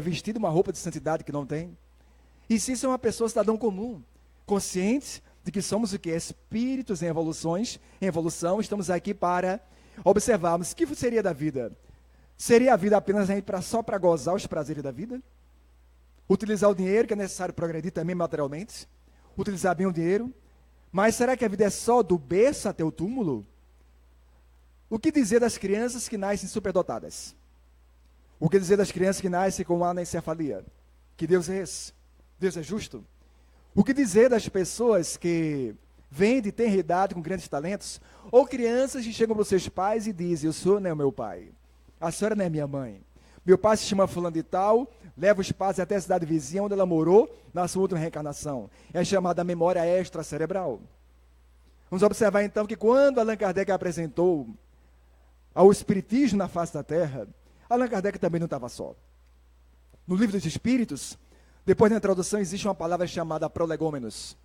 vestido uma roupa de santidade que não tem. E sim, ser uma pessoa cidadão comum, consciente de que somos o que? Espíritos em evolução, estamos aqui para observarmos o que seria da vida. Seria a vida apenas só para gozar os prazeres da vida? Utilizar o dinheiro, que é necessário progredir também materialmente? Utilizar bem o dinheiro? Mas será que a vida é só do berço até o túmulo? O que dizer das crianças que nascem superdotadas? O que dizer das crianças que nascem com anencefalia? Que Deus é esse? Deus é justo? O que dizer das pessoas que vêm de tenridade com grandes talentos? Ou crianças que chegam para os seus pais e dizem, o senhor não é o meu pai, a senhora não é minha mãe. Meu pai se chama fulano de tal, leva os pais até a cidade vizinha onde ela morou na sua última reencarnação. É chamada memória extracerebral. Vamos observar então que quando Allan Kardec apresentou ao Espiritismo na face da Terra, Allan Kardec também não estava só. No Livro dos Espíritos, depois da introdução, existe uma palavra chamada prolegômenos,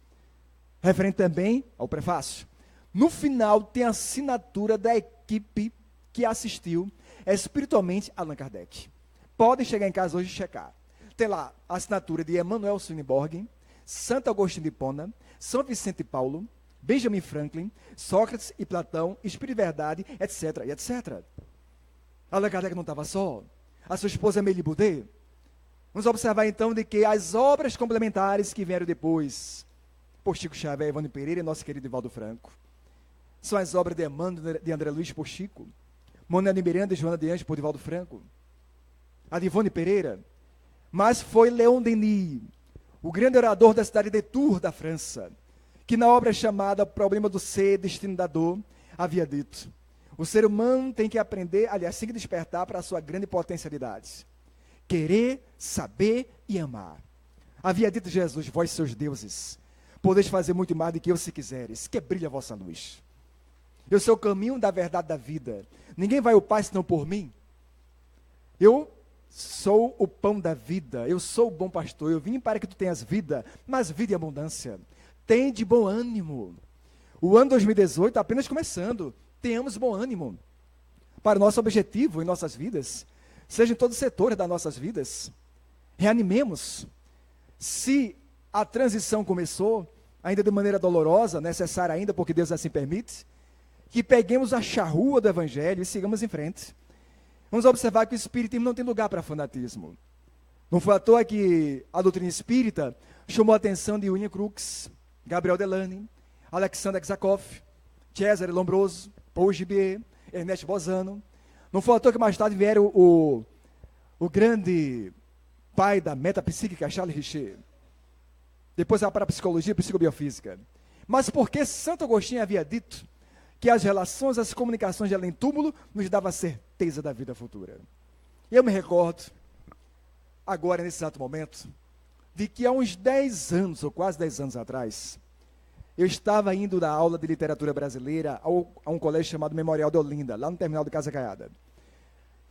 referente também ao prefácio. No final, tem a assinatura da equipe que assistiu espiritualmente Allan Kardec. Podem chegar em casa hoje e checar. Tem lá a assinatura de Emanuel Swedenborg, Santo Agostinho de Hipona, São Vicente de Paulo, Benjamin Franklin, Sócrates e Platão, Espírito de Verdade, etc. e etc. Allan Kardec não estava só. A sua esposa Amélie Boudet. Vamos observar então de que as obras complementares que vieram depois, por Chico Xavier, Evandro Pereira e nosso querido Divaldo Franco, são as obras de Emmanuel, de André Luiz por Chico, Manuel de Miranda e Joana de Anjos por Divaldo Franco, a de Ivone Pereira, mas foi Leon Denis, o grande orador da cidade de Tours, da França, que na obra chamada Problema do Ser, Destino da Dor, havia dito, o ser humano tem que aprender, aliás, tem que despertar para a sua grande potencialidade. Querer, saber e amar. Havia dito Jesus, vós seus deuses, podeis fazer muito mais do que eu se quiseres, que brilhe a vossa luz. Eu sou o caminho da verdade da vida. Ninguém vai ao Pai senão por mim. Eu sou o pão da vida, eu sou o bom pastor, eu vim para que tu tenhas vida, mas vida e abundância. Tem de bom ânimo. O ano 2018 está apenas começando. Tenhamos bom ânimo para o nosso objetivo em nossas vidas, seja em todos os setores das nossas vidas. Reanimemos. Se a transição começou, ainda de maneira dolorosa, necessária ainda, porque Deus assim permite, que peguemos a charrua do Evangelho e sigamos em frente. Vamos observar que o Espiritismo não tem lugar para fanatismo. Não foi à toa que a doutrina espírita chamou a atenção de William Crookes, Gabriel Delany, Alexander Zakov, Cesare Lombroso, Paul Gibier, Ernesto Bozano. Não foi à toa que mais tarde vieram o grande pai da metapsíquica, Charles Richer. Depois a parapsicologia e psicobiofísica. Mas porque Santo Agostinho havia dito que as relações, as comunicações de além-túmulo nos davam a certeza da vida futura. E eu me recordo, agora nesse exato momento, de que há uns 10 anos, ou quase 10 anos atrás, eu estava indo da aula de literatura brasileira a um colégio chamado Memorial de Olinda, lá no terminal de Casa Caiada.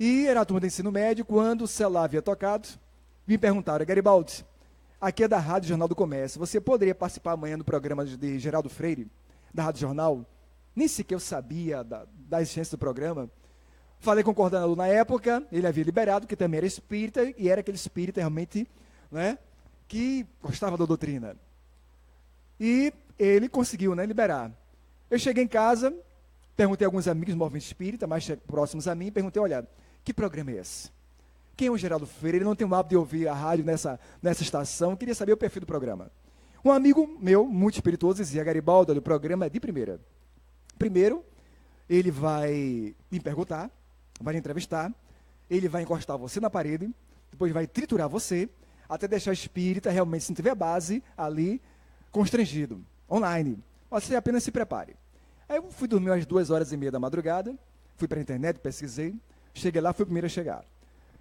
E era a turma do ensino médio, quando o celular havia tocado, me perguntaram, Garibaldi, aqui é da Rádio Jornal do Comércio, você poderia participar amanhã do programa de Geraldo Freire, da Rádio Jornal? Nem sequer eu sabia da existência do programa. Falei com o coordenador na época, ele havia liberado, que também era espírita, e era aquele espírita realmente, né, que gostava da doutrina. E ele conseguiu, né, liberar. Eu cheguei em casa, perguntei a alguns amigos do movimento espírita, mais próximos a mim, perguntei, olha, que programa é esse? Quem é o Geraldo Freire? Ele não tem o hábito de ouvir a rádio nessa estação, queria saber o perfil do programa. Um amigo meu, muito espirituoso, dizia, Garibaldi, olha, o programa é de primeira. Primeiro, ele vai me perguntar, vai lhe entrevistar, ele vai encostar você na parede, depois vai triturar você, até deixar o espírita realmente, se não tiver base, ali, constrangido, online. Você apenas se prepare. Aí eu fui dormir às 2h30 da madrugada, fui para a internet, pesquisei, cheguei lá, fui o primeiro a chegar.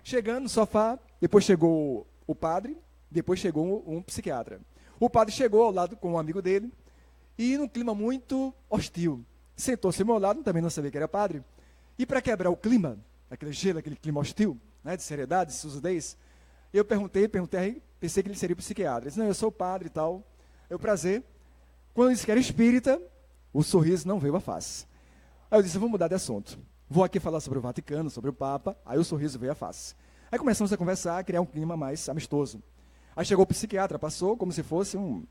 Chegando no sofá, depois chegou o padre, depois chegou um psiquiatra. O padre chegou ao lado com um amigo dele, e num clima muito hostil. Sentou-se ao meu lado, também não sabia que era padre, e para quebrar o clima, aquele gelo, aquele clima hostil, né, de seriedade, de sisudez, eu perguntei, pensei que ele seria psiquiatra. Ele disse, não, eu sou padre e tal. Eu, prazer. Quando eu disse que era espírita, o sorriso não veio à face. Aí eu disse, vou mudar de assunto. Vou aqui falar sobre o Vaticano, sobre o Papa. Aí o sorriso veio à face. Aí começamos a conversar, a criar um clima mais amistoso. Aí chegou o psiquiatra, passou como se fosse um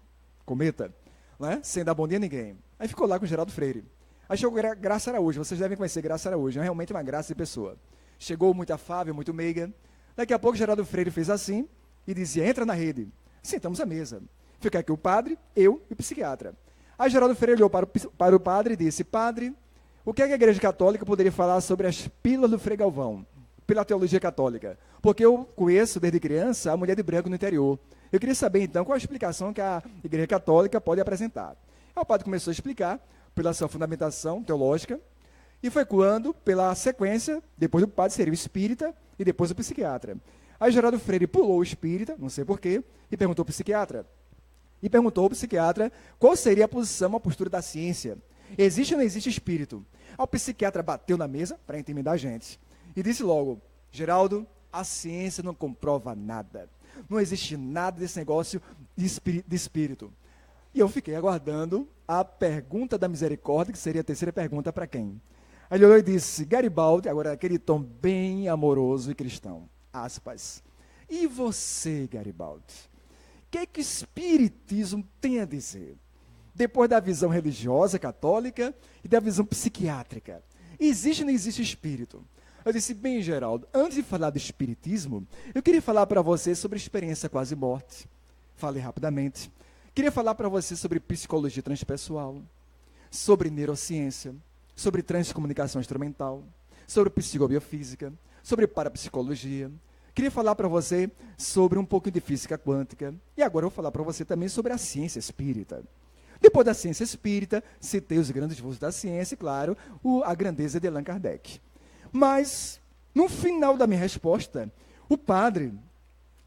cometa, né? Sem dar bom dia a ninguém. Aí ficou lá com o Geraldo Freire. Aí chegou Graça Araújo, vocês devem conhecer Graça Araújo, é realmente uma graça de pessoa. Chegou muito afável, muito meiga. Daqui a pouco Geraldo Freire fez assim e dizia, entra na rede. Sentamos à mesa. Fica aqui o padre, eu e o psiquiatra. Aí Geraldo Freire olhou para o padre e disse, padre, o que é que a Igreja Católica poderia falar sobre as pílulas do Frei Galvão, pela teologia católica? Porque eu conheço desde criança a mulher de branco no interior. Eu queria saber então qual a explicação que a Igreja Católica pode apresentar. Aí o padre começou a explicar pela sua fundamentação teológica e foi quando, pela sequência, depois do padre seria o espírita e depois o psiquiatra. Aí Geraldo Freire pulou o espírita, não sei porquê, e perguntou ao psiquiatra. E perguntou ao psiquiatra qual seria a posição, a postura da ciência. Existe ou não existe espírito? Aí o psiquiatra bateu na mesa para intimidar a gente e disse logo, Geraldo, a ciência não comprova nada. Não existe nada desse negócio de espírito. E eu fiquei aguardando a pergunta da misericórdia, que seria a terceira pergunta para quem? Aí ele olhou e disse, Garibaldi, agora aquele tom bem amoroso e cristão, aspas, e você, Garibaldi, o que o espiritismo tem a dizer? Depois da visão religiosa católica e da visão psiquiátrica, existe ou não existe espírito? Eu disse, bem, Geraldo, antes de falar do espiritismo, eu queria falar para você sobre experiência quase morte. Falei rapidamente. Queria falar para você sobre psicologia transpessoal, sobre neurociência, sobre transcomunicação instrumental, sobre psicobiofísica, sobre parapsicologia. Queria falar para você sobre um pouco de física quântica. E agora eu vou falar para você também sobre a ciência espírita. Depois da ciência espírita, citei os grandes vultos da ciência e, claro, a grandeza de Allan Kardec. Mas, no final da minha resposta, o padre,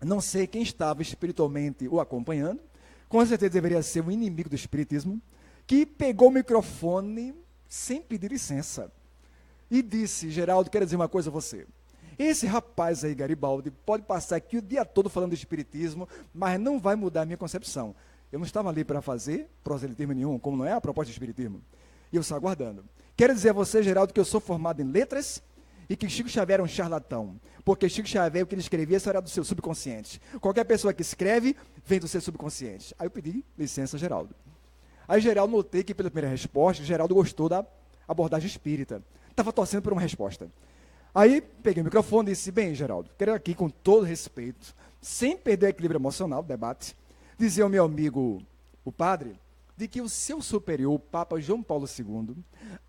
não sei quem estava espiritualmente o acompanhando, com certeza deveria ser um inimigo do espiritismo, que pegou o microfone sem pedir licença e disse, Geraldo, quero dizer uma coisa a você. Esse rapaz aí, Garibaldi, pode passar aqui o dia todo falando de espiritismo, mas não vai mudar a minha concepção. Eu não estava ali para fazer proselitismo nenhum, como não é a proposta do espiritismo. E eu estava aguardando. Quero dizer a você, Geraldo, que eu sou formado em letras e que Chico Xavier era um charlatão. Porque Chico Xavier, o que ele escrevia, isso era do seu subconsciente. Qualquer pessoa que escreve, vem do seu subconsciente. Aí eu pedi licença, Geraldo. Aí Geraldo, notei que pela primeira resposta, Geraldo gostou da abordagem espírita. Estava torcendo por uma resposta. Aí peguei o microfone e disse, bem, Geraldo, quero aqui com todo respeito, sem perder o equilíbrio emocional do debate, dizer ao meu amigo, o padre, de que o seu superior, o Papa João Paulo II,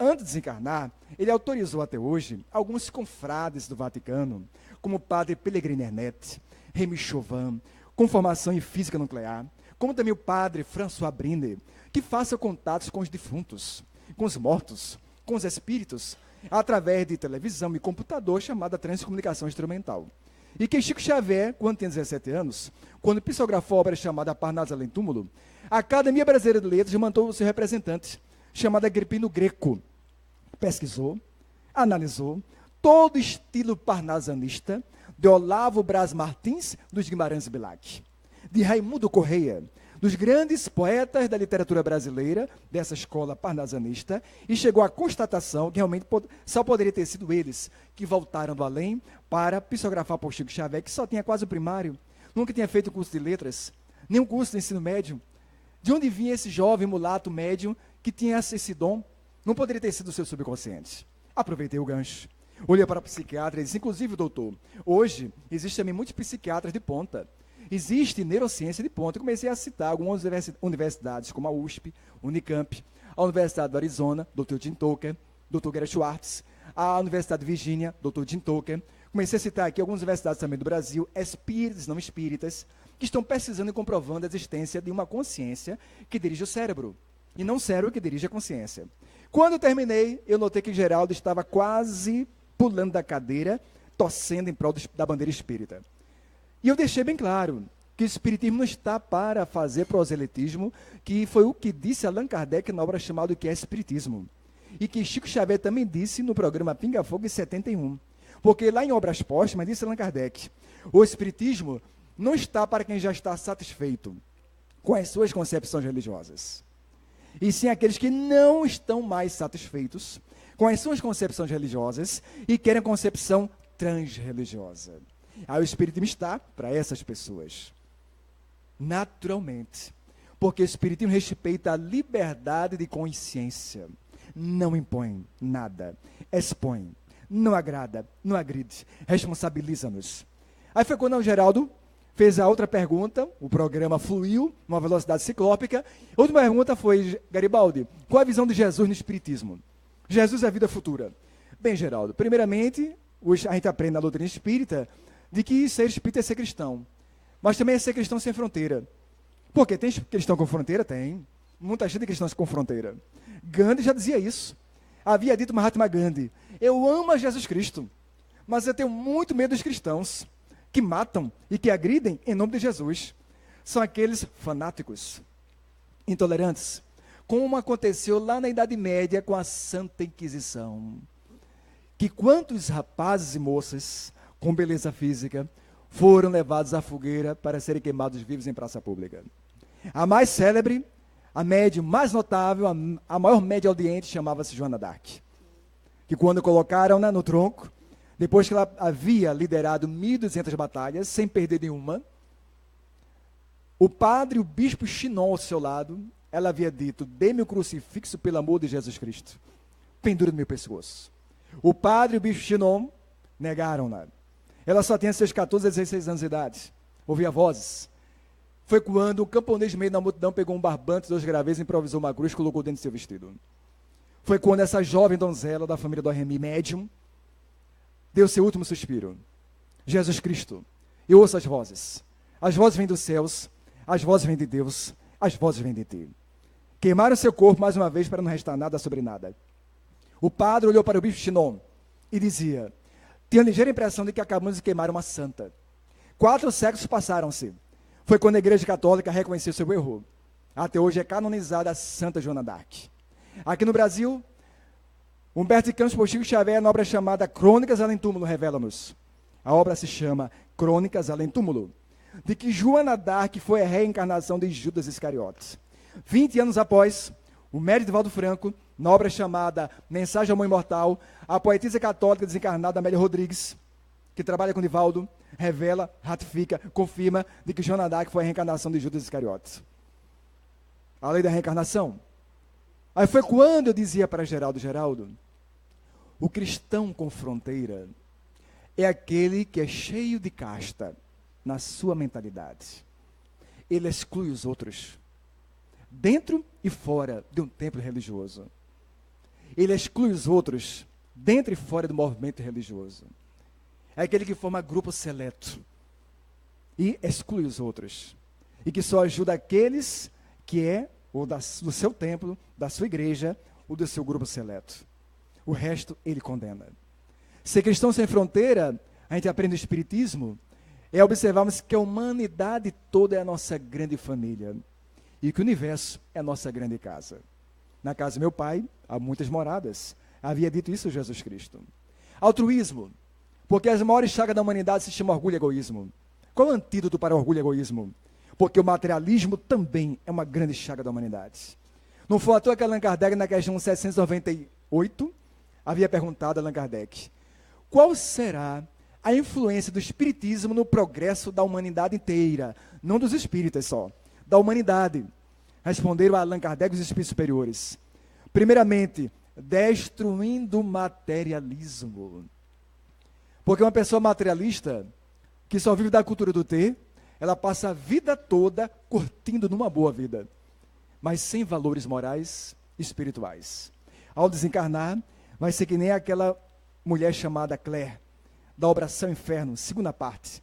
antes de desencarnar, ele autorizou até hoje alguns confrades do Vaticano, como o padre Pellegrini Ernetti, Remy Chauvin, com formação em física nuclear, como também o padre François Briner, que faça contatos com os defuntos, com os mortos, com os espíritos, através de televisão e computador, chamada transcomunicação instrumental. E que Chico Xavier, quando tinha 17 anos, quando psicografou a obra chamada Parnaso Além Túmulo, a Academia Brasileira de Letras mandou o seu representante, chamado Agripino Greco. Pesquisou, analisou todo o estilo parnasanista de Olavo Braz Martins dos Guimarães Bilac, de Raimundo Correia, dos grandes poetas da literatura brasileira, dessa escola parnasanista, e chegou à constatação que realmente só poderia ter sido eles que voltaram do além para psicografar por Chico Xavier, que só tinha quase o primário, nunca tinha feito curso de letras, nem um curso de ensino médio. De onde vinha esse jovem mulato médium que tinha esse dom? Não poderia ter sido o seu subconsciente. Aproveitei o gancho. Olhei para o psiquiatra e disse, inclusive, doutor, hoje existem também muitos psiquiatras de ponta. Existe neurociência de ponta. Eu comecei a citar algumas universidades, como a USP, Unicamp, a Universidade do Arizona, Dr. Jim Tucker, Dr. Gary Schwartz, a Universidade de Virgínia, Dr. Jim Tucker. Comecei a citar aqui algumas universidades também do Brasil, espíritas, não espíritas, que estão pesquisando e comprovando a existência de uma consciência que dirige o cérebro, e não o cérebro que dirige a consciência. Quando eu terminei, eu notei que Geraldo estava quase pulando da cadeira, torcendo em prol da bandeira espírita. E eu deixei bem claro que o espiritismo não está para fazer proselitismo, que foi o que disse Allan Kardec na obra chamada O que é Espiritismo. E que Chico Xavier também disse no programa Pinga Fogo em 71. Porque lá em Obras Póstumas, disse Allan Kardec, o espiritismo não está para quem já está satisfeito com as suas concepções religiosas. E sim aqueles que não estão mais satisfeitos com as suas concepções religiosas e querem concepção transreligiosa. Aí o Espiritismo está para essas pessoas. Naturalmente. Porque o Espiritismo respeita a liberdade de consciência. Não impõe nada. Expõe. Não agrada. Não agride. Responsabiliza-nos. Aí foi quando o Geraldo fez a outra pergunta, o programa fluiu numa velocidade ciclópica. A última pergunta foi, Garibaldi, qual a visão de Jesus no Espiritismo? Jesus é a vida futura. Bem, Geraldo, primeiramente, a gente aprende na doutrina espírita de que ser espírita é ser cristão. Mas também é ser cristão sem fronteira. Por quê? Tem cristão com fronteira? Tem. Muita gente tem cristãos com fronteira. Gandhi já dizia isso. Havia dito Mahatma Gandhi, eu amo a Jesus Cristo, mas eu tenho muito medo dos cristãos que matam e que agridem em nome de Jesus. São aqueles fanáticos, intolerantes, como aconteceu lá na Idade Média com a Santa Inquisição. Que quantos rapazes e moças com beleza física foram levados à fogueira para serem queimados vivos em praça pública. A mais célebre, a médium mais notável, a maior média audiente chamava-se Joana d'Arc. Que quando colocaram-na no tronco, depois que ela havia liderado 1.200 batalhas, sem perder nenhuma, o padre, o bispo Chinon ao seu lado, ela havia dito, dê-me o crucifixo pelo amor de Jesus Cristo. Pendura no meu pescoço. O padre e o bispo Chinon negaram-na. Ela só tinha seus 14 a 16 anos de idade. Ouvia vozes. Foi quando o camponês no meio da multidão pegou um barbante, 2 gravetos, improvisou uma cruz e colocou dentro de seu vestido. Foi quando essa jovem donzela da família do Remy, médium, deu seu último suspiro. Jesus Cristo. Eu ouço as vozes. As vozes vêm dos céus, as vozes vêm de Deus, as vozes vêm de ti. Queimaram seu corpo mais uma vez para não restar nada sobre nada. O padre olhou para o bispo Chinon e dizia, tinha a ligeira impressão de que acabamos de queimar uma santa. 4 séculos passaram-se. Foi quando a Igreja Católica reconheceu seu erro. Até hoje é canonizada a Santa Joana d'Arc. Aqui no Brasil, Humberto de Campos por Chico Xavier, na obra chamada Crônicas Além Túmulo, revela-nos. A obra se chama Crônicas Além Túmulo, de que Joana d'Arc foi a reencarnação de Judas Iscariotes. 20 anos após, o médico Divaldo Franco, na obra chamada Mensagem ao Amor Imortal, a poetisa católica desencarnada Amélia Rodrigues, que trabalha com Divaldo, revela, ratifica, confirma de que Joana d'Arc foi a reencarnação de Judas Iscariotes. A lei da reencarnação. Aí foi quando eu dizia para Geraldo, o cristão com fronteira é aquele que é cheio de casta na sua mentalidade. Ele exclui os outros, dentro e fora de um templo religioso. Ele exclui os outros, dentro e fora do movimento religioso. É aquele que forma grupo seleto e exclui os outros. E que só ajuda aqueles que é ou do seu templo, da sua igreja, ou do seu grupo seleto. O resto, ele condena. Ser cristão sem fronteira, a gente aprende o Espiritismo, é observarmos que a humanidade toda é a nossa grande família, e que o universo é a nossa grande casa. Na casa do meu pai, há muitas moradas. Havia dito isso Jesus Cristo. Altruísmo, porque as maiores chagas da humanidade se chamam orgulho e egoísmo. Qual é o antídoto para o orgulho e egoísmo? Porque o materialismo também é uma grande chaga da humanidade. Não foi à toa que Allan Kardec, na questão 798, havia perguntado a Allan Kardec, qual será a influência do Espiritismo no progresso da humanidade inteira? Não dos espíritas só, da humanidade. Responderam a Allan Kardec os espíritos superiores. Primeiramente, destruindo o materialismo. Porque uma pessoa materialista, que só vive da cultura do ter, ela passa a vida toda curtindo numa boa vida, mas sem valores morais e espirituais. Ao desencarnar, vai ser que nem aquela mulher chamada Claire, da Oração Inferno, segunda parte,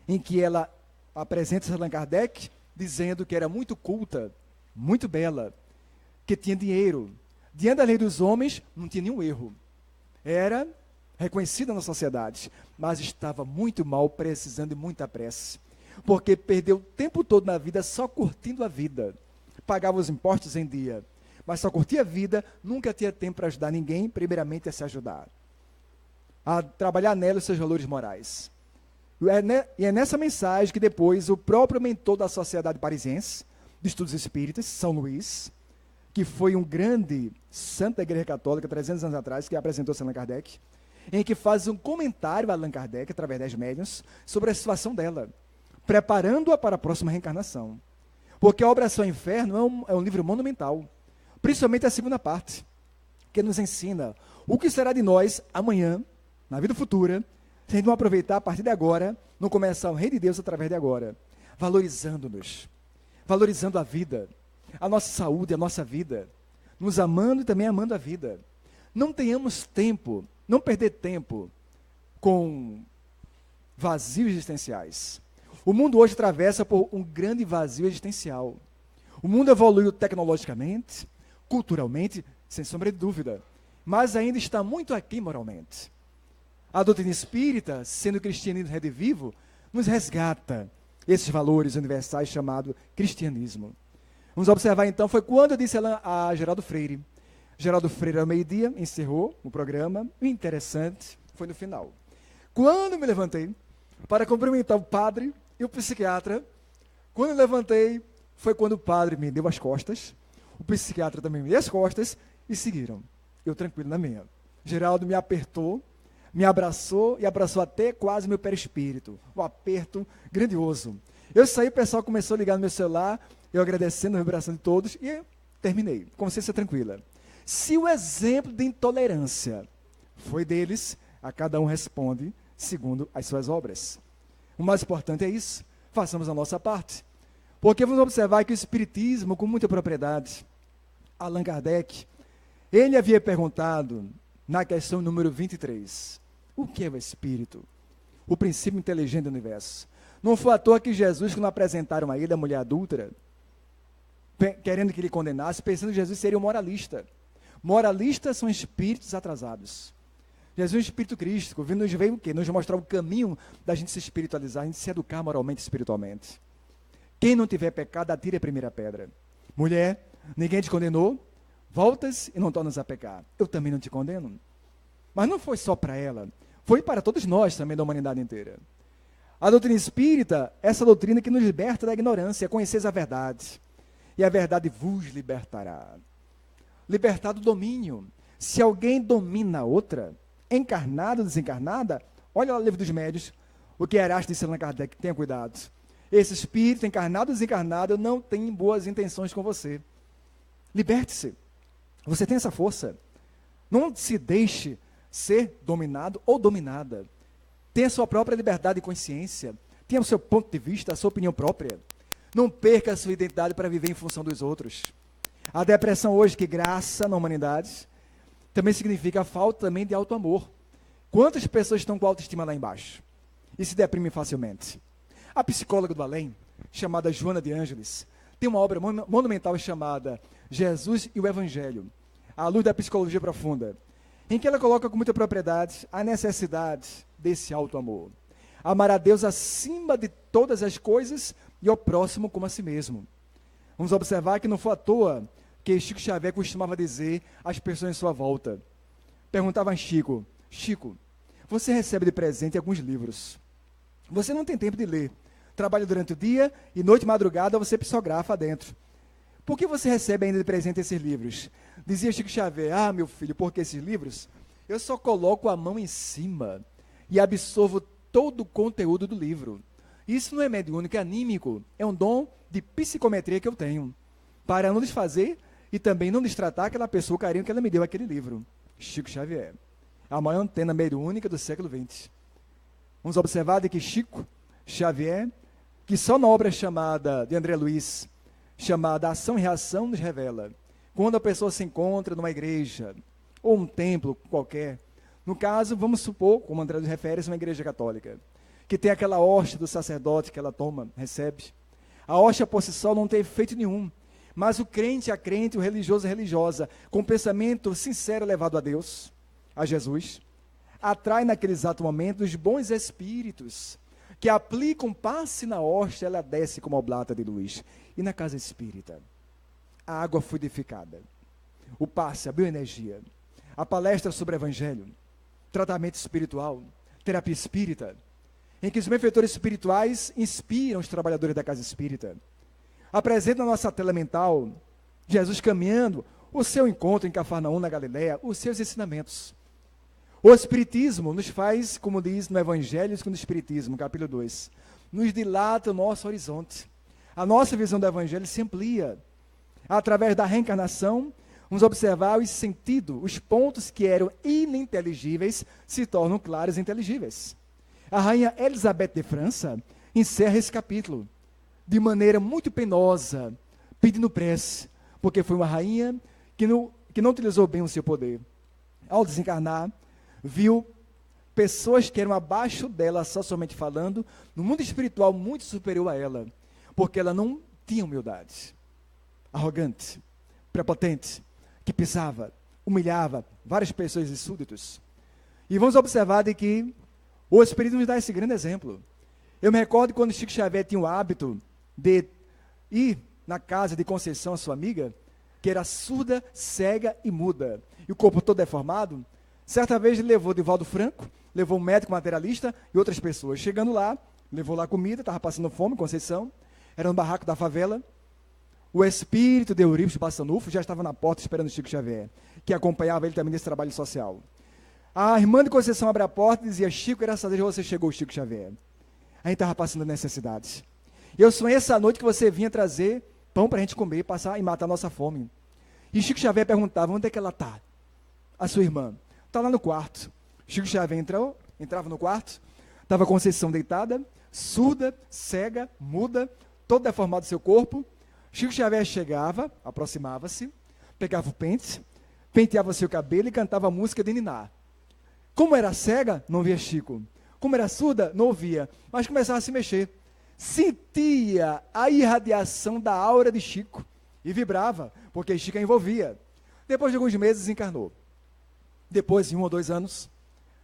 em que ela apresenta Allan Kardec, dizendo que era muito culta, muito bela, que tinha dinheiro. Diante da lei dos homens, não tinha nenhum erro. Era reconhecida na sociedade, mas estava muito mal, precisando de muita prece. Porque perdeu o tempo todo na vida só curtindo a vida. Pagava os impostos em dia, mas só curtia a vida, nunca tinha tempo para ajudar ninguém, primeiramente a se ajudar. A trabalhar nela os seus valores morais. E é nessa mensagem que depois o próprio mentor da Sociedade Parisiense, de Estudos Espíritas, São Luís, que foi um grande santo da Igreja Católica, 300 anos atrás, que apresentou Allan Kardec, em que faz um comentário a Allan Kardec, através das médiuns, sobre a situação dela, preparando-a para a próxima reencarnação. Porque a Oração ao Inferno é um livro monumental, principalmente a segunda parte, que nos ensina o que será de nós amanhã, na vida futura, se a gente não aproveitar a partir de agora, não começar o Rei de Deus através de agora, valorizando-nos, valorizando a vida, a nossa saúde, a nossa vida, nos amando e também amando a vida. Não tenhamos tempo, não perder tempo com vazios existenciais. O mundo hoje atravessa por um grande vazio existencial. O mundo evoluiu tecnologicamente, culturalmente, sem sombra de dúvida, mas ainda está muito aquém moralmente. A doutrina espírita, sendo o cristianismo redivivo, nos resgata esses valores universais chamado cristianismo. Vamos observar então, foi quando eu disse a Geraldo Freire. Geraldo Freire, ao meio-dia, encerrou o programa. O interessante foi no final. Quando me levantei para cumprimentar o padre e o psiquiatra, quando eu levantei, foi quando o padre me deu as costas, o psiquiatra também me deu as costas e seguiram. Eu tranquilo na minha. Geraldo me apertou, me abraçou e abraçou até quase meu perispírito. Um aperto grandioso. Eu saí, o pessoal começou a ligar no meu celular, eu agradecendo a vibração de todos e terminei. Consciência tranquila. Se o exemplo de intolerância foi deles, a cada um responde segundo as suas obras. O mais importante é isso. Façamos a nossa parte. Porque vamos observar que o Espiritismo, com muita propriedade, Allan Kardec, ele havia perguntado na questão número 23, o que é o Espírito? O princípio inteligente do universo. Não foi à toa que Jesus, quando apresentaram a ele a mulher adúltera, querendo que ele condenasse, pensando que Jesus seria um moralista. Moralistas são espíritos atrasados. Jesus é um espírito crístico, nos veio o quê? Nos mostrar o caminho da gente se espiritualizar, a gente se educar moralmente e espiritualmente. Quem não tiver pecado, atire a primeira pedra. Mulher, ninguém te condenou, voltas e não tornas a pecar. Eu também não te condeno. Mas não foi só para ela, foi para todos nós também, da humanidade inteira. A doutrina espírita, essa doutrina que nos liberta da ignorância, conheceis a verdade, e a verdade vos libertará. Libertar do domínio. Se alguém domina a outra, encarnada ou desencarnada, olha lá o livro dos médios, o que Erasto disse Allan Kardec, tenha cuidado. Esse espírito, encarnado ou desencarnado, não tem boas intenções com você. Liberte-se. Você tem essa força. Não se deixe ser dominado ou dominada. Tenha a sua própria liberdade e consciência. Tenha o seu ponto de vista, a sua opinião própria. Não perca a sua identidade para viver em função dos outros. A depressão hoje, que graça na humanidade, também significa a falta também de auto-amor. Quantas pessoas estão com autoestima lá embaixo e se deprimem facilmente? A psicóloga do além, chamada Joana de Ângeles, tem uma obra monumental chamada Jesus e o Evangelho, à luz da psicologia profunda, em que ela coloca com muita propriedade a necessidade desse auto-amor. Amar a Deus acima de todas as coisas e ao próximo como a si mesmo. Vamos observar que não foi à toa que Chico Xavier costumava dizer às pessoas em sua volta. Perguntava a Chico, Chico, você recebe de presente alguns livros. Você não tem tempo de ler. Trabalha durante o dia e noite e madrugada você psicografa dentro. Por que você recebe ainda de presente esses livros? Dizia Chico Xavier, meu filho, porque esses livros, eu só coloco a mão em cima e absorvo todo o conteúdo do livro. Isso não é mediúnico, é anímico, é um dom de psicometria que eu tenho, para não desfazer e também não destratar aquela pessoa, o carinho que ela me deu aquele livro. Chico Xavier, a maior antena mediúnica do século XX. Vamos observar de que Chico Xavier, que só na obra chamada de André Luiz, chamada Ação e Reação, nos revela. Quando a pessoa se encontra numa igreja, ou um templo qualquer, no caso, vamos supor, como André Luiz refere-se, uma igreja católica, que tem aquela hóstia do sacerdote que ela toma, recebe. A hóstia por si só não tem efeito nenhum, mas o crente, a crente, o religioso, a religiosa, com um pensamento sincero levado a Deus, a Jesus, atrai naquele exato momento os bons espíritos, que aplicam passe na hóstia, ela desce como oblata de luz. E na casa espírita, a água fluidificada, o passe, a bioenergia, a palestra sobre o evangelho, tratamento espiritual, terapia espírita, em que os benfeitores espirituais inspiram os trabalhadores da casa espírita. Apresenta na nossa tela mental Jesus caminhando, o seu encontro em Cafarnaum, na Galileia, os seus ensinamentos. O Espiritismo nos faz, como diz no Evangelho segundo o Espiritismo, capítulo 2, nos dilata o nosso horizonte. A nossa visão do Evangelho se amplia. Através da reencarnação, vamos observar os sentidos, os pontos que eram ininteligíveis se tornam claros e inteligíveis. A rainha Elizabeth de França encerra esse capítulo de maneira muito penosa, pedindo prece, porque foi uma rainha que não utilizou bem o seu poder. Ao desencarnar, viu pessoas que eram abaixo dela, socialmente falando, no mundo espiritual muito superior a ela, porque ela não tinha humildade. Arrogante, prepotente, que pisava, humilhava várias pessoas e súditos. E vamos observar de que o Espírito nos dá esse grande exemplo. Eu me recordo quando Chico Xavier tinha o hábito de ir na casa de Conceição, a sua amiga, que era surda, cega e muda, e o corpo todo deformado. Certa vez ele levou Divaldo Franco, levou um médico materialista e outras pessoas. Chegando lá, levou lá comida, estava passando fome, Conceição, era no barraco da favela. O espírito de Eurípides Bassanufo já estava na porta esperando Chico Xavier, que acompanhava ele também nesse trabalho social. A irmã de Conceição abre a porta e dizia: Chico, graças a Deus você chegou, Chico Xavier. A gente estava passando necessidades. E eu sonhei essa noite que você vinha trazer pão para a gente comer, passar e matar a nossa fome. E Chico Xavier perguntava: onde é que ela está? A sua irmã. Está lá no quarto. Chico Xavier entrava no quarto, estava Conceição deitada, surda, cega, muda, todo deformado seu corpo. Chico Xavier chegava, aproximava-se, pegava o pente, penteava seu cabelo e cantava a música de niná. Como era cega, não via Chico. Como era surda, não ouvia, mas começava a se mexer. Sentia a irradiação da aura de Chico e vibrava, porque Chico a envolvia. Depois de alguns meses, desencarnou. Depois de 1 ou 2 anos,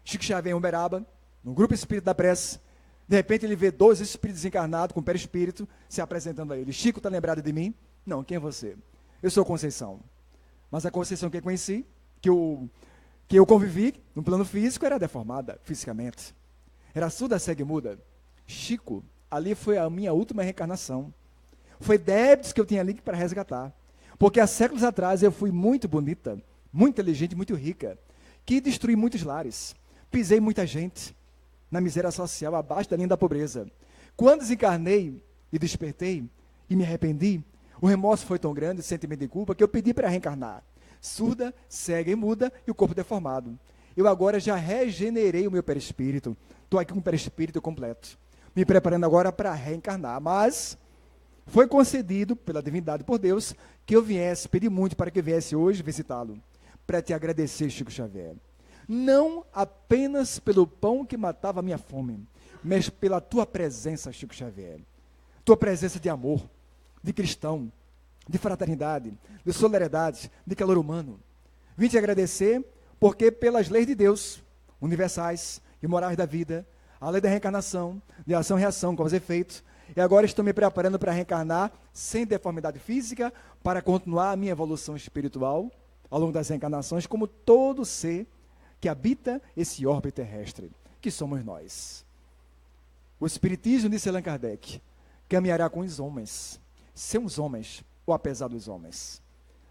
Chico Xavier em Uberaba, no grupo Espírito da Prece, de repente ele vê 2 espíritos encarnados com perispírito se apresentando a ele. Chico, está lembrado de mim? Não, quem é você? Eu sou Conceição. Mas a Conceição que eu conheci, que eu convivi no plano físico, era deformada fisicamente. Era surda, cega e muda. Chico, ali foi a minha última reencarnação. Foi débitos que eu tinha ali para resgatar. Porque há séculos atrás eu fui muito bonita, muito inteligente, muito rica, que destruí muitos lares. Pisei muita gente na miséria social, abaixo da linha da pobreza. Quando desencarnei e despertei e me arrependi, o remorso foi tão grande, o sentimento de culpa, que eu pedi para reencarnar. Surda, cega e muda e o corpo deformado. Eu agora já regenerei o meu perispírito. Estou aqui com o perispírito completo. Me preparando agora para reencarnar. Mas foi concedido pela divindade, por Deus, que eu viesse, pedi muito para que eu viesse hoje visitá-lo, para te agradecer, Chico Xavier. Não apenas pelo pão que matava a minha fome, mas pela tua presença, Chico Xavier. Tua presença de amor, de cristão, de fraternidade, de solidariedade, de calor humano. Vim te agradecer porque pelas leis de Deus, universais e morais da vida, a lei da reencarnação, de ação e reação, causa e efeito, e agora estou me preparando para reencarnar sem deformidade física, para continuar a minha evolução espiritual ao longo das reencarnações, como todo ser que habita esse orbe terrestre, que somos nós. O Espiritismo, disse Allan Kardec, caminhará com os homens, sem os homens, ou apesar dos homens.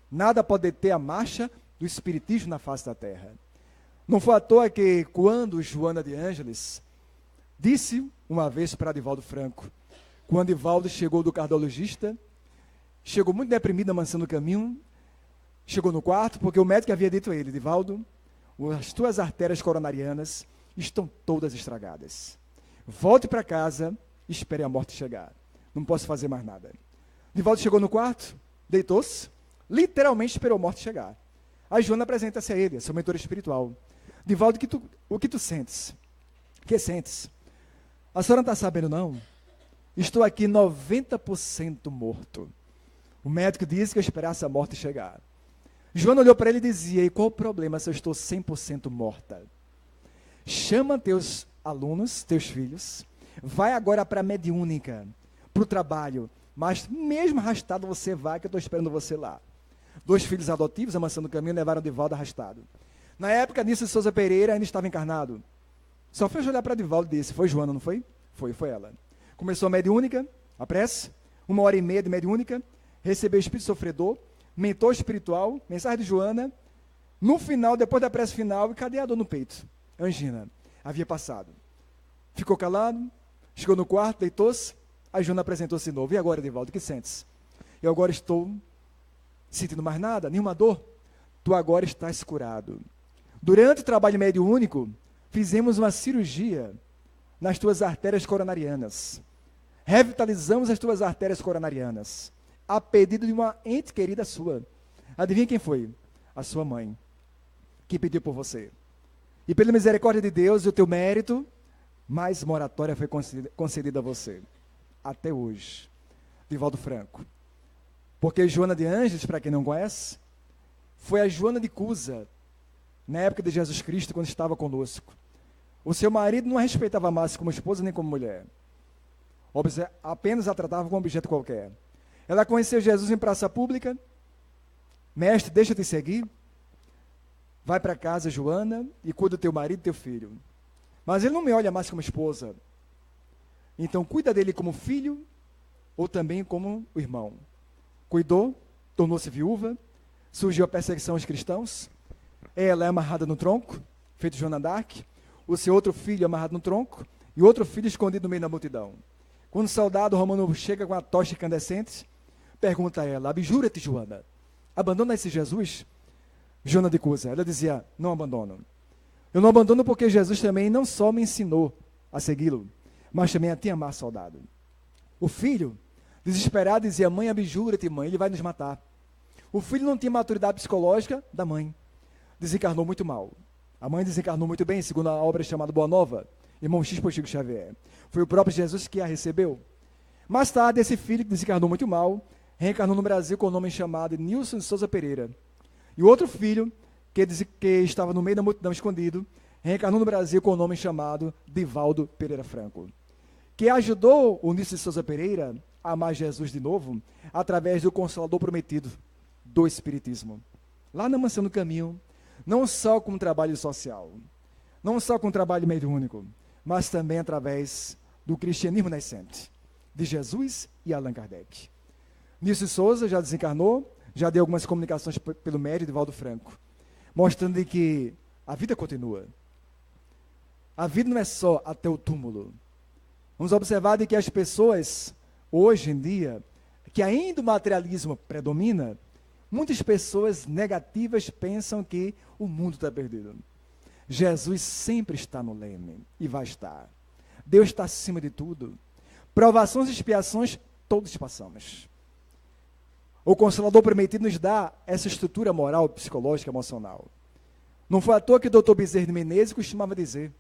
Nada pode deter a marcha do Espiritismo na face da Terra. Não foi à toa que, quando Joana de Ângeles disse uma vez para Divaldo Franco, quando Divaldo chegou do cardiologista, chegou muito deprimido, amansando o caminho, chegou no quarto, porque o médico havia dito a ele: Divaldo, as tuas artérias coronarianas estão todas estragadas. Volte para casa e espere a morte chegar. Não posso fazer mais nada. Divaldo chegou no quarto, deitou-se, literalmente esperou a morte chegar. A Joana apresenta-se a ele, a sua mentora espiritual. Divaldo, o que tu sentes? O que sentes? A senhora não está sabendo, não? Estou aqui 90% morto. O médico disse que eu esperasse a morte chegar. Joana olhou para ele e dizia: e qual o problema se eu estou 100% morta? Chama teus alunos, teus filhos, vai agora para a mediúnica, para o trabalho, mas mesmo arrastado você vai, que eu estou esperando você lá. 2 filhos adotivos, amansando o caminho, levaram Divaldo arrastado. Na época, Nício de Souza Pereira ainda estava encarnado. Só fez olhar para Divaldo e disse: foi Joana, não foi? Foi ela. Começou a mediúnica, a prece, 1h30 de mediúnica, recebeu o espírito sofredor, mentor espiritual, mensagem de Joana. No final, depois da prece final, e cadê a dor no peito? angina havia passado. Ficou calado, chegou no quarto, deitou-se, a Joana apresentou-se de novo. E agora, Divaldo, o que sentes? Eu agora estou sentindo mais nada, nenhuma dor. Tu agora estás curado. Durante o trabalho mediúnico, fizemos uma cirurgia nas tuas artérias coronarianas. Revitalizamos as tuas artérias coronarianas, a pedido de uma ente querida sua. Adivinha quem foi? A sua mãe, que pediu por você. E pela misericórdia de Deus e o teu mérito, mais moratória foi concedida a você. Até hoje. Divaldo Franco. Porque Joana de Ângeles, para quem não conhece, foi a Joana de Cusa, na época de Jesus Cristo, quando estava conosco. O seu marido não a respeitava mais como esposa nem como mulher. Apenas a tratava como objeto qualquer. Ela conheceu Jesus em praça pública. Mestre, deixa eu te seguir. Vai para casa, Joana, e cuida do teu marido e teu filho. Mas ele não me olha mais como esposa. Então cuida dele como filho ou também como o irmão. Cuidou, tornou-se viúva, surgiu a perseguição aos cristãos. Ela é amarrada no tronco, feito Joana d'Arc. O seu outro filho amarrado no tronco e outro filho escondido no meio da multidão. Quando o soldado romano chega com a tocha incandescente, pergunta a ela: abjura-te, Joana, abandona esse Jesus? Joana de Cusa, ela dizia: não abandono. Eu não abandono porque Jesus também não só me ensinou a segui-lo, mas também a te amar, soldado. O filho, desesperado, dizia: mãe, abjura-te, mãe, ele vai nos matar. O filho não tinha maturidade psicológica da mãe. Desencarnou muito mal. A mãe desencarnou muito bem, segundo a obra chamada Boa Nova, Irmão X por Chico Xavier. Foi o próprio Jesus que a recebeu. Mais tarde, esse filho que desencarnou muito mal, reencarnou no Brasil com o nome chamado Nilson de Souza Pereira. E o outro filho, que estava no meio da multidão escondido, reencarnou no Brasil com o nome chamado Divaldo Pereira Franco, que ajudou o Nilson de Souza Pereira a amar Jesus de novo, através do Consolador Prometido do Espiritismo. Lá na Mansão do Caminho, não só com trabalho social, não só com trabalho mediúnico, mas também através do cristianismo nascente, de Jesus e Allan Kardec. Nilson de Souza já desencarnou, já deu algumas comunicações pelo médium Divaldo Franco, mostrando que a vida continua. A vida não é só até o túmulo. Vamos observar de que as pessoas, hoje em dia, que ainda o materialismo predomina, muitas pessoas negativas pensam que o mundo está perdido. Jesus sempre está no leme e vai estar. Deus está acima de tudo. Provações e expiações, todos passamos. O Consolador Prometido nos dá essa estrutura moral, psicológica, emocional. Não foi à toa que o Dr. Bezerra de Menezes costumava dizer: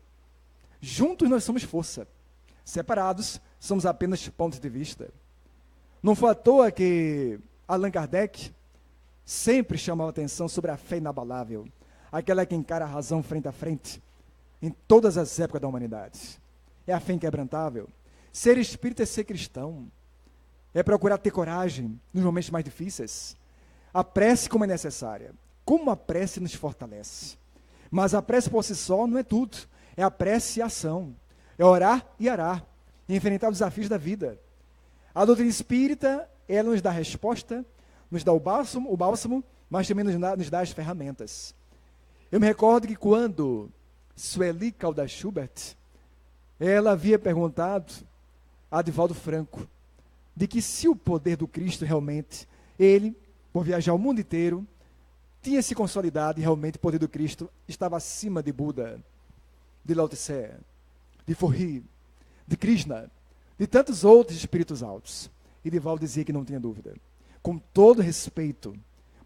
juntos nós somos força, separados somos apenas pontos de vista. Não foi à toa que Allan Kardec sempre chamava atenção sobre a fé inabalável, aquela que encara a razão frente a frente, em todas as épocas da humanidade. É a fé inquebrantável. Ser espírita é ser cristão. É procurar ter coragem nos momentos mais difíceis. A prece como é necessária. Como a prece nos fortalece. Mas a prece por si só não é tudo. É a prece e a ação. É orar e arar. E enfrentar os desafios da vida. A doutrina espírita, ela nos dá a resposta, nos dá o bálsamo, mas também nos dá as ferramentas. Eu me recordo que quando Sueli Caldas Schubert, ela havia perguntado a Divaldo Franco, de que se o poder do Cristo realmente, ele, por viajar o mundo inteiro, tinha se consolidado e realmente o poder do Cristo estava acima de Buda, de Lao Tse, de Forri, de Krishna, de tantos outros espíritos altos. E Divaldo dizia que não tinha dúvida. Com todo respeito,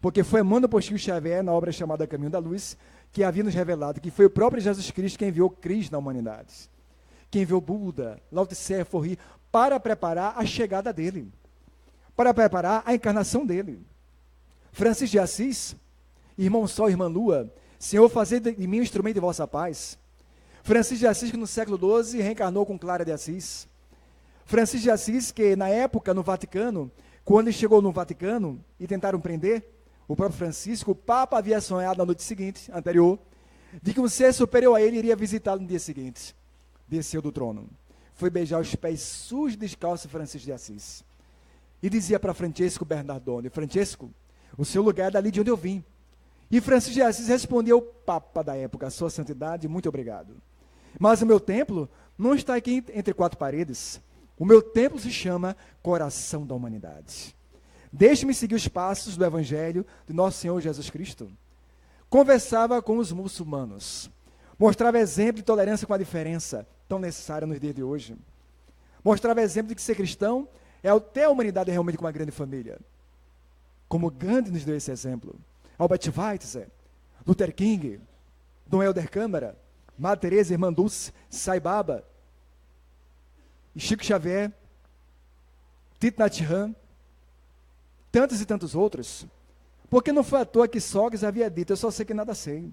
porque foi Emmanuel por Chico Xavier, na obra chamada Caminho da Luz, que havia nos revelado que foi o próprio Jesus Cristo quem enviou Krishna na humanidade, quem enviou Buda, Lao Tse, Forri, para preparar a chegada dele, para preparar a encarnação dele. Francisco de Assis, irmão Sol, irmã Lua, Senhor, fazei de mim um instrumento de vossa paz. Francisco de Assis, que no século XII reencarnou com Clara de Assis. Francisco de Assis, que na época, no Vaticano, quando ele chegou no Vaticano e tentaram prender o próprio Francisco, o Papa havia sonhado na noite seguinte, anterior, de que um ser superior a ele iria visitá-lo no dia seguinte. Desceu do trono. Foi beijar os pés sujos e descalços de Francisco de Assis. E dizia para Francesco Bernardone: Francesco, o seu lugar é dali de onde eu vim. E Francisco de Assis respondia ao Papa da época, a sua santidade, muito obrigado. Mas o meu templo não está aqui entre quatro paredes. O meu templo se chama Coração da Humanidade. Deixe-me seguir os passos do Evangelho de Nosso Senhor Jesus Cristo. Conversava com os muçulmanos. Mostrava exemplo de tolerância com a diferença, tão necessária nos dias de hoje. Mostrava exemplo de que ser cristão é ter a humanidade realmente como uma grande família. Como Gandhi nos deu esse exemplo. Albert Schweitzer, Luther King, Dom Helder Câmara, Madre Teresa, Irmã Dulce, Sai Baba, e Chico Xavier, Thich Nhat Hanh, tantos e tantos outros. Porque não foi à toa que Sócrates havia dito, eu só sei que nada sei.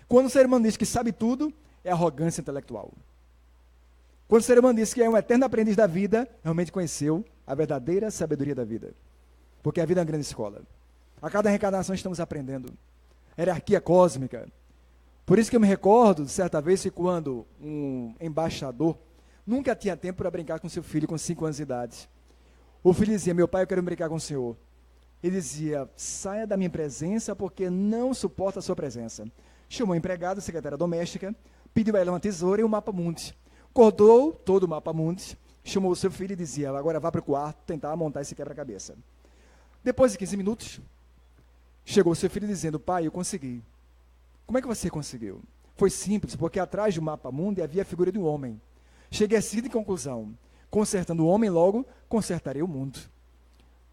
Quando o ser humano diz que sabe tudo, é arrogância intelectual. Quando o ser humano diz que é um eterno aprendiz da vida, realmente conheceu a verdadeira sabedoria da vida. Porque a vida é uma grande escola. A cada reencarnação estamos aprendendo. Hierarquia cósmica. Por isso que eu me recordo, certa vez, que quando um embaixador nunca tinha tempo para brincar com seu filho com 5 anos de idade. O filho dizia, meu pai, eu quero brincar com o senhor. Ele dizia, saia da minha presença porque não suporta a sua presença. Chamou a empregada, secretária doméstica, pediu a ela uma tesoura e um mapa-mundi. Acordou todo o mapa-mundi, chamou o seu filho e dizia, agora vá para o quarto tentar montar esse quebra-cabeça. Depois de 15 minutos, chegou o seu filho dizendo, pai, eu consegui. Como é que você conseguiu? Foi simples, porque atrás do mapa-mundi havia a figura de um homem. Cheguei à seguinte conclusão, consertando o homem, logo consertarei o mundo.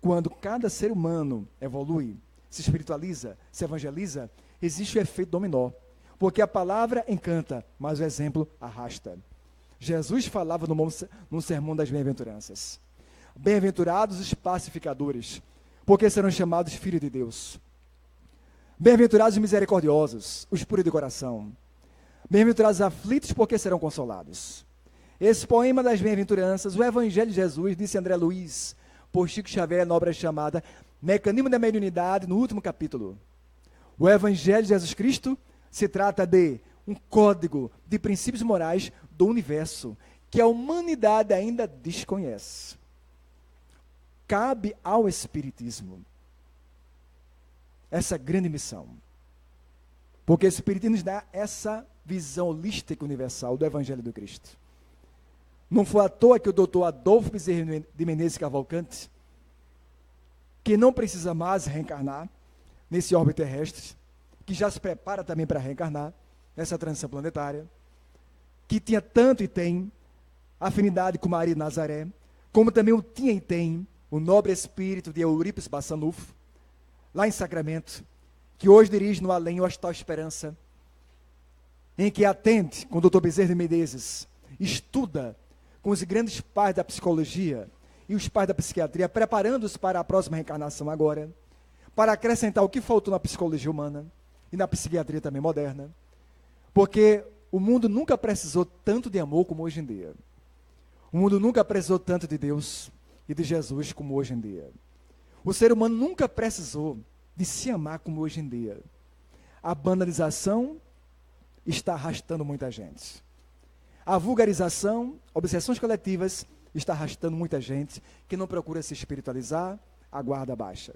Quando cada ser humano evolui, se espiritualiza, se evangeliza, existe o efeito dominó. Porque a palavra encanta, mas o exemplo arrasta. Jesus falava no sermão das bem-aventuranças. Bem-aventurados os pacificadores, porque serão chamados filhos de Deus. Bem-aventurados os misericordiosos, os puros de coração. Bem-aventurados os aflitos, porque serão consolados. Esse poema das bem-aventuranças, o Evangelho de Jesus, disse André Luiz, por Chico Xavier, na obra chamada Mecanismo da Mediunidade, no último capítulo. O Evangelho de Jesus Cristo se trata de um código de princípios morais do universo, que a humanidade ainda desconhece. Cabe ao Espiritismo essa grande missão. Porque o Espiritismo nos dá essa visão holística universal do Evangelho do Cristo. Não foi à toa que o doutor Adolfo Bezerra de Menezes Cavalcante, que não precisa mais reencarnar nesse orbe terrestre, que já se prepara também para reencarnar nessa transição planetária, que tinha tanto e tem afinidade com Maria de Nazaré, como também o tinha e tem o nobre espírito de Eurípides Bassanufo, lá em Sacramento, que hoje dirige no além o Hospital Esperança, em que atende com o doutor Bezerra de Menezes, estuda com os grandes pais da psicologia e os pais da psiquiatria, preparando-os para a próxima reencarnação agora, para acrescentar o que faltou na psicologia humana e na psiquiatria também moderna, porque o mundo nunca precisou tanto de amor como hoje em dia. O mundo nunca precisou tanto de Deus e de Jesus como hoje em dia. O ser humano nunca precisou de se amar como hoje em dia. A banalização está arrastando muita gente. A vulgarização, obsessões coletivas, está arrastando muita gente que não procura se espiritualizar, a guarda baixa.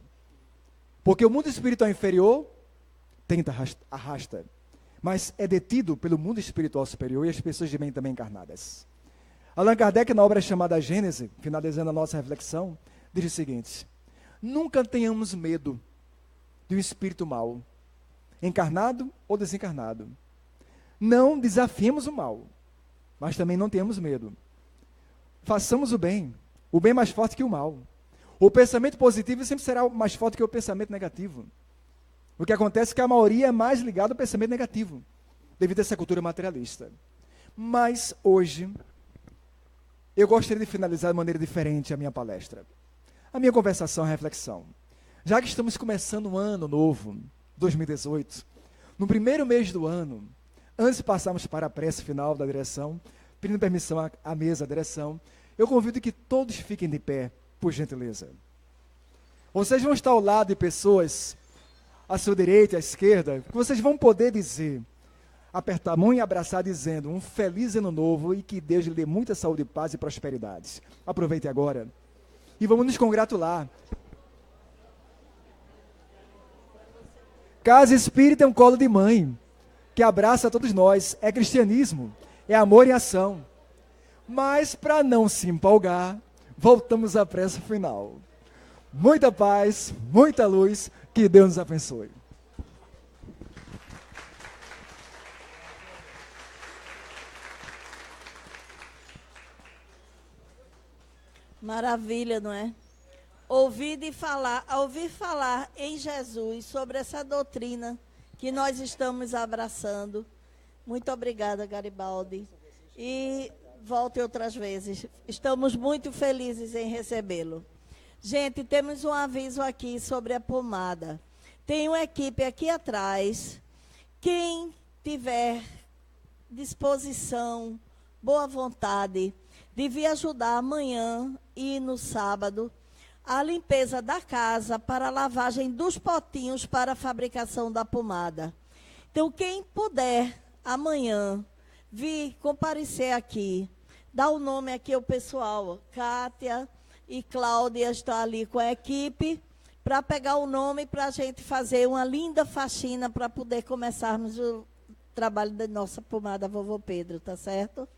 Porque o mundo espiritual inferior tenta, arrasta, mas é detido pelo mundo espiritual superior e as pessoas de bem também encarnadas. Allan Kardec, na obra chamada Gênese, finalizando a nossa reflexão, diz o seguinte: nunca tenhamos medo de um espírito mau, encarnado ou desencarnado. Não desafiemos o mal, mas também não tenhamos medo. Façamos o bem mais forte que o mal. O pensamento positivo sempre será mais forte que o pensamento negativo. O que acontece é que a maioria é mais ligada ao pensamento negativo, devido a essa cultura materialista. Mas hoje, eu gostaria de finalizar de maneira diferente a minha palestra, a minha conversação, a reflexão. Já que estamos começando um ano novo, 2018, no primeiro mês do ano, antes de passarmos para a prece final da direção, pedindo permissão à mesa da direção, eu convido que todos fiquem de pé, por gentileza. Vocês vão estar ao lado de pessoas, à sua direita e à esquerda, que vocês vão poder dizer, apertar a mão e abraçar, dizendo um feliz ano novo e que Deus lhe dê muita saúde, paz e prosperidade. Aproveite agora e vamos nos congratular. Casa espírita é um colo de mãe, que abraça todos nós. É cristianismo, é amor em ação. Mas, para não se empolgar, voltamos à prece final. Muita paz, muita luz, que Deus nos abençoe. Maravilha, não é? Ouvir falar em Jesus sobre essa doutrina que nós estamos abraçando. Muito obrigada, Garibaldi. E volte outras vezes. Estamos muito felizes em recebê-lo. Gente, temos um aviso aqui sobre a pomada. Tem uma equipe aqui atrás. Quem tiver disposição, boa vontade, de vir ajudar amanhã e no sábado a limpeza da casa para a lavagem dos potinhos para a fabricação da pomada. Então, quem puder amanhã vir comparecer aqui, dá o nome aqui ao pessoal. Kátia e Cláudia estão ali com a equipe para pegar o nome para a gente fazer uma linda faxina para poder começarmos o trabalho da nossa pomada Vovô Pedro, tá certo?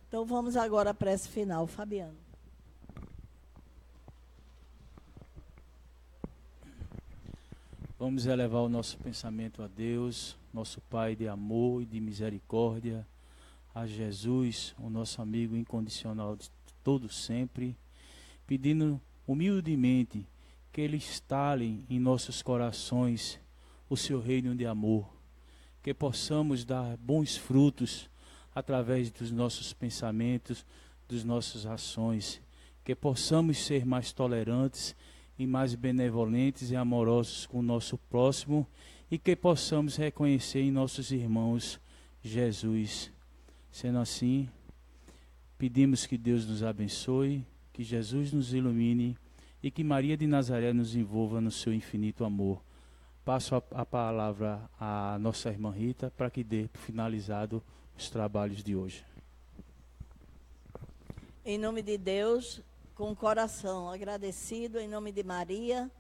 Então, vamos agora à prece final. Fabiano. Vamos elevar o nosso pensamento a Deus, nosso Pai de amor e de misericórdia, a Jesus, o nosso amigo incondicional de todo sempre, pedindo humildemente que Ele instale em nossos corações o seu reino de amor, que possamos dar bons frutos através dos nossos pensamentos, das nossas ações, que possamos ser mais tolerantes e mais benevolentes e amorosos com o nosso próximo e que possamos reconhecer em nossos irmãos Jesus. Sendo assim, pedimos que Deus nos abençoe, que Jesus nos ilumine e que Maria de Nazaré nos envolva no seu infinito amor. Passo a palavra à nossa irmã Rita para que dê finalizado os trabalhos de hoje. Em nome de Deus, com o coração agradecido, em nome de Maria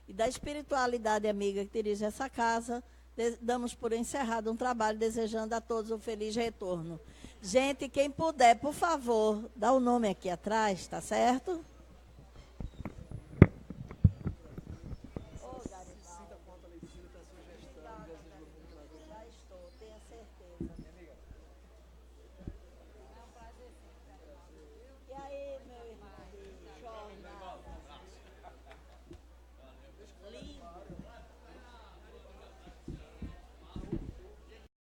e da espiritualidade amiga que dirige essa casa, damos por encerrado um trabalho desejando a todos um feliz retorno. Gente, quem puder, por favor, dá o nome aqui atrás, tá certo?